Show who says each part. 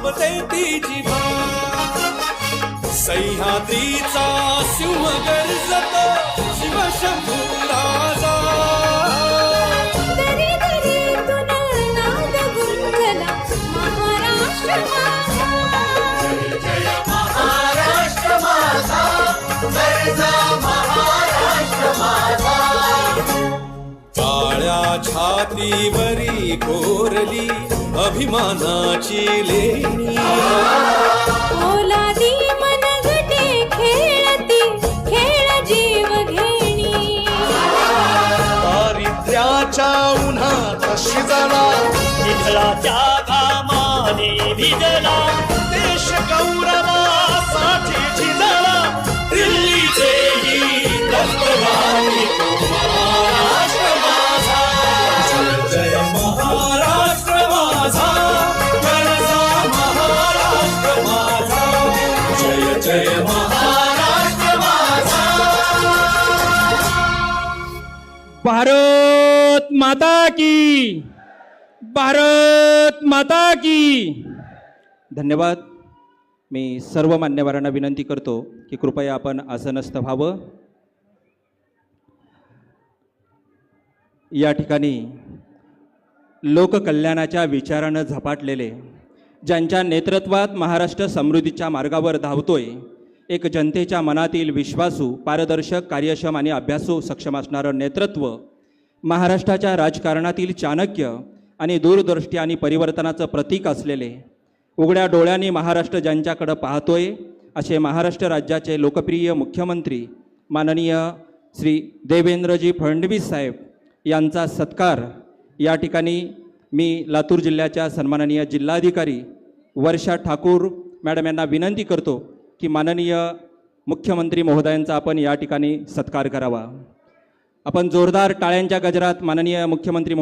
Speaker 1: कापते ती जिभा सह्याद्रीचा सिंह गर्जतो शिवशंभू राजा
Speaker 2: दरी दरीतून नाद गुंजला महाराष्ट्र माझा
Speaker 3: जय महाराष्ट्र माझा गरजा महाराष्ट्र माझा
Speaker 1: काळ्या छातीवरी कोरली अभिमानाची लेणी
Speaker 2: ओलादी मनगटे खेळती खेळ जीव घेणी
Speaker 1: दारिद्र्याच्या उन्हात शिजला
Speaker 4: विठ्ठलाच्या घामाने भिजला
Speaker 1: देश गौरवासाठी झिजला दिल्लीचे ही दत्तवाणी महाराष्ट्र माझा जय महाराष्ट्र माझा गरजा महाराष्ट्र माझा जय जय महाराष्ट्र माझा
Speaker 5: भारत माता की, भारत माता की. धन्यवाद. मी सर्व मान्यवरांना विनंती करतो की कृपया आपण आसनस्थ व्हावं. या ठिकाणी लोककल्याणाच्या विचारानं झपाटलेले, ज्यांच्या नेतृत्वात महाराष्ट्र समृद्धीच्या मार्गावर धावतोय, एक जनतेच्या मनातील विश्वासू, पारदर्शक, कार्यक्षम आणि अभ्यासू सक्षम असणारं नेतृत्व, महाराष्ट्राच्या राजकारणातील चाणक्य आणि दूरदृष्टी आणि परिवर्तनाचं प्रतीक असलेले, उघड्या डोळ्यांनी महाराष्ट्र ज्यांच्याकडं पाहतोय असे महाराष्ट्र राज्याचे लोकप्रिय मुख्यमंत्री माननीय श्री देवेंद्रजी फडणवीस साहेब यांचा सत्कार या ठिकाणी मी लातूर जिल्ह्याच्या सन्माननीय जिल्हाधिकारी वर्षा ठाकूर मॅडम यांना विनंती करतो की माननीय मुख्यमंत्री महोदयांचा आपण या ठिकाणी सत्कार करावा. आपण जोरदार टाळ्यांच्या गजरात माननीय मुख्यमंत्री